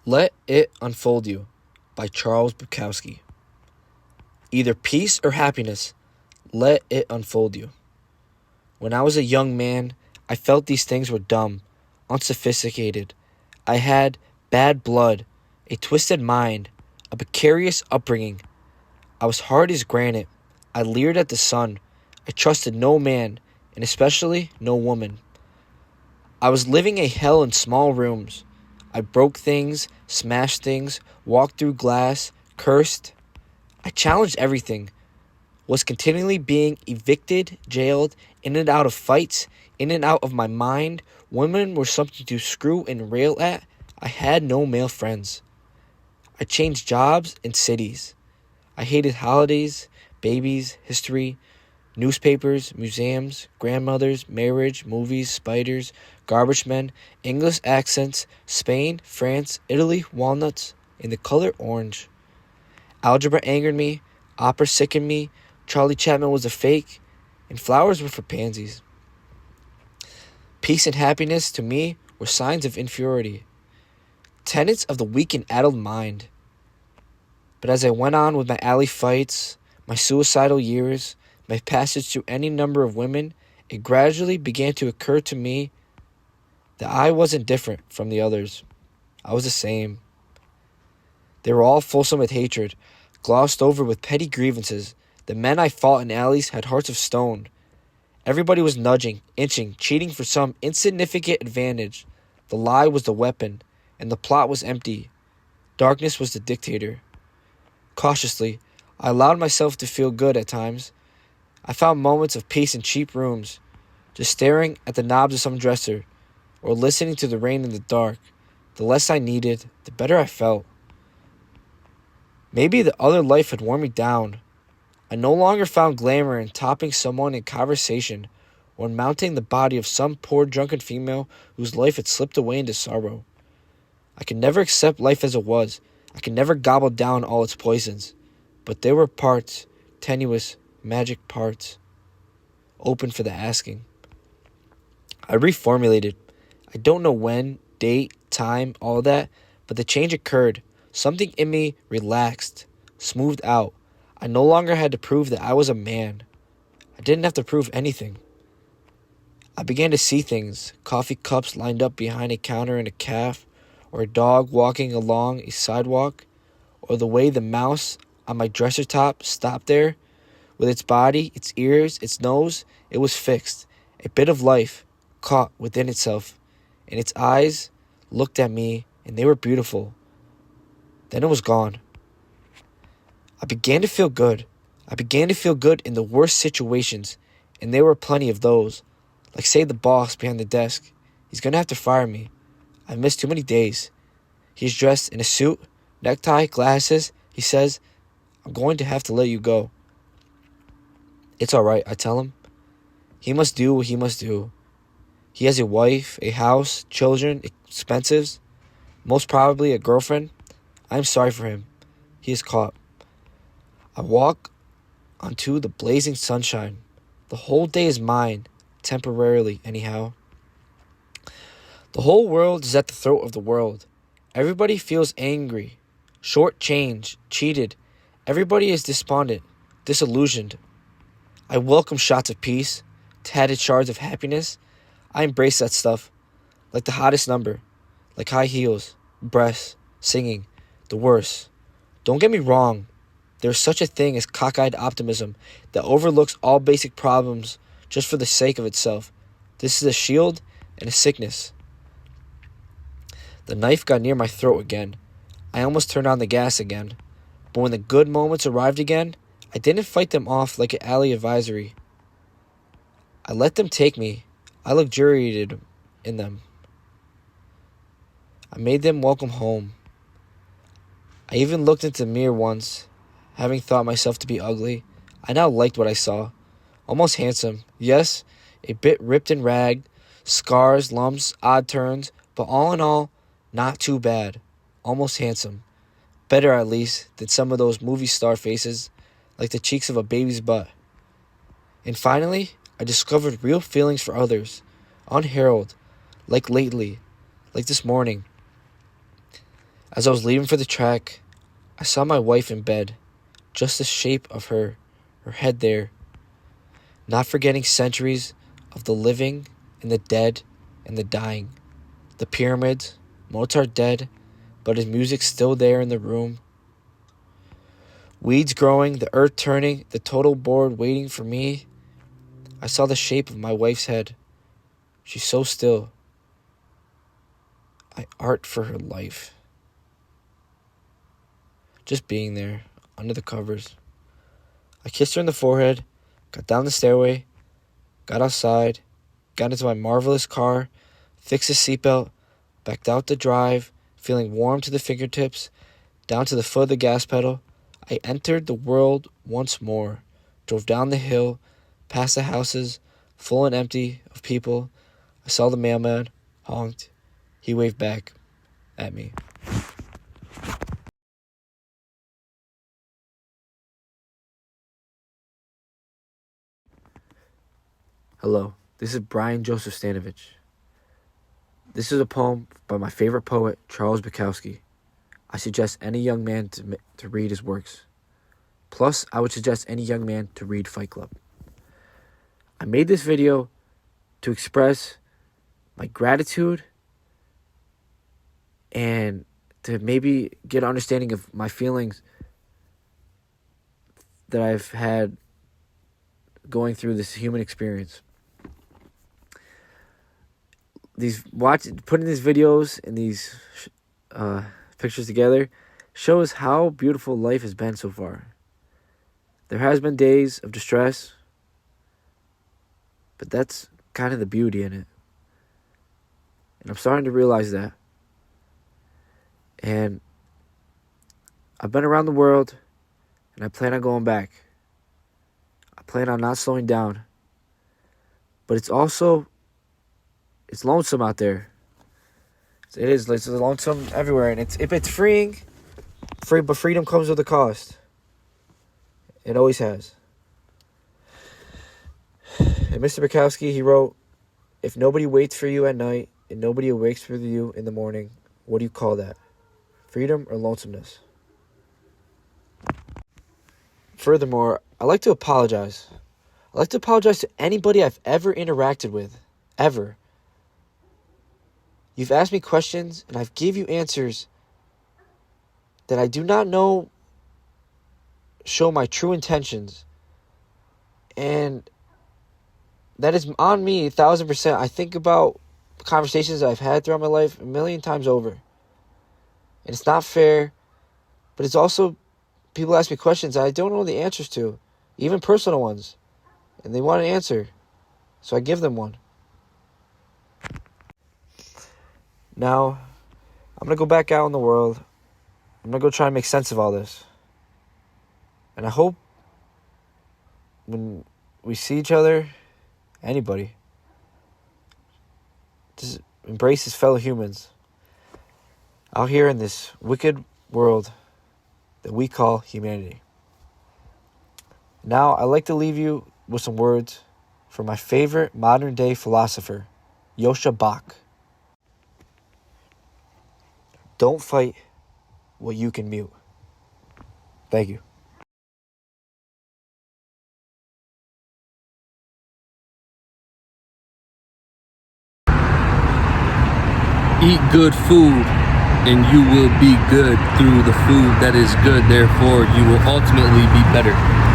Let It Unfold You by Charles Bukowski. Either peace or happiness, let it unfold you. When I was a young man, I felt these things were dumb, unsophisticated. I had bad blood, a twisted mind, a precarious upbringing. I was hard as granite. I leered at the sun. I trusted no man, and especially no woman. I was living a hell in small rooms. I broke things, smashed things, walked through glass, cursed. I challenged everything, was continually being evicted, jailed, in and out of fights, in and out of my mind. Women were something to screw and rail at. I had no male friends. I changed jobs and cities. I hated holidays, babies, history, newspapers, museums, grandmothers, marriage, movies, spiders, garbage men, English accents, Spain, France, Italy, walnuts, and the color orange. Algebra angered me, opera sickened me, Charlie Chaplin was a fake, and flowers were for pansies. Peace and happiness, to me, were signs of inferiority, tenets of the weak and addled mind. But as I went on with my alley fights, my suicidal years, my passage through any number of women, it gradually began to occur to me that I wasn't different from the others. I was the same. They were all fulsome with hatred, glossed over with petty grievances. The men I fought in alleys had hearts of stone. Everybody was nudging, inching, cheating for some insignificant advantage. The lie was the weapon, and the plot was empty. Darkness was the dictator. Cautiously, I allowed myself to feel good at times. I found moments of peace in cheap rooms, just staring at the knobs of some dresser, or listening to the rain in the dark. The less I needed, the better I felt. Maybe the other life had worn me down. I no longer found glamour in topping someone in conversation or in mounting the body of some poor drunken female whose life had slipped away into sorrow. I could never accept life as it was. I could never gobble down all its poisons. But there were parts, tenuous, magic parts, open for the asking. I reformulated. I don't know when, date, time, all that, but the change occurred. Something in me relaxed, smoothed out. I no longer had to prove that I was a man. I didn't have to prove anything. I began to see things, coffee cups lined up behind a counter in a cafe, or a dog walking along a sidewalk, or the way the mouse on my dresser top stopped there, with its body, its ears, its nose. It was fixed, a bit of life, caught within itself, and its eyes looked at me, and they were beautiful. Then it was gone. I began to feel good. I began to feel good in the worst situations, and there were plenty of those. Like, say, the boss behind the desk. He's going to have to fire me. I've missed too many days. He's dressed in a suit, necktie, glasses. He says, I'm going to have to let you go. It's all right, I tell him. He must do what he must do. He has a wife, a house, children, expenses, most probably a girlfriend. I am sorry for him. He is caught. I walk onto the blazing sunshine. The whole day is mine, temporarily anyhow. The whole world is at the throat of the world. Everybody feels angry, shortchanged, cheated. Everybody is despondent, disillusioned. I welcome shots of peace, tatted shards of happiness. I embrace that stuff, like the hottest number, like high heels, breasts, singing, the worst. Don't get me wrong. There is such a thing as cockeyed optimism that overlooks all basic problems just for the sake of itself. This is a shield and a sickness. The knife got near my throat again. I almost turned on the gas again. But when the good moments arrived again, I didn't fight them off like an alley advisory. I let them take me. I luxuriated in them. I made them welcome home. I even looked into the mirror once, having thought myself to be ugly. I now liked what I saw. Almost handsome. Yes, a bit ripped and ragged, scars, lumps, odd turns, but all in all, not too bad. Almost handsome. Better, at least, than some of those movie star faces, like the cheeks of a baby's butt. And finally, I discovered real feelings for others, unheralded, like lately, like this morning. As I was leaving for the track, I saw my wife in bed, just the shape of her head there, not forgetting centuries of the living and the dead and the dying. The pyramids, Mozart dead, but his music still there in the room. Weeds growing, the earth turning, the total board waiting for me. I saw the shape of my wife's head. She's so still. I art for her life. Just being there, under the covers. I kissed her in the forehead, got down the stairway, got outside, got into my marvelous car, fixed the seatbelt, backed out the drive, feeling warm to the fingertips, down to the foot of the gas pedal. I entered the world once more, drove down the hill, past the houses, full and empty of people. I saw the mailman, honked. He waved back at me. Hello, this is Bryan Joseph Stanavich. This is a poem by my favorite poet, Charles Bukowski. I suggest any young man to read his works. Plus, I would suggest any young man to read Fight Club. I made this video to express my gratitude and to maybe get an understanding of my feelings that I've had going through this human experience. Putting these videos and these pictures together shows how beautiful life has been so far. There has been days of distress, but that's kind of the beauty in it. And I'm starting to realize that. And I've been around the world, and I plan on going back. I plan on not slowing down. But it's lonesome out there. It is. It's lonesome everywhere, and it's freeing. But freedom comes with a cost. It always has. And Mr. Bukowski, he wrote, "If nobody waits for you at night and nobody awakes for you in the morning, what do you call that? Freedom or lonesomeness?" Furthermore, I like to apologize. I like to apologize to anybody I've ever interacted with. Ever. You've asked me questions, and I've give you answers that I do not know show my true intentions. And that is on me 1,000%. I think about conversations I've had throughout my life a million times over. And it's not fair, but it's also people ask me questions I don't know the answers to, even personal ones. And they want an answer, so I give them one. Now, I'm going to go back out in the world. I'm going to go try and make sense of all this. And I hope when we see each other, anybody, just embrace his fellow humans out here in this wicked world that we call humanity. Now, I'd like to leave you with some words from my favorite modern-day philosopher, Yosha Bach. Don't fight what you can mute. Thank you. Eat good food, and you will be good through the food that is good. Therefore, you will ultimately be better.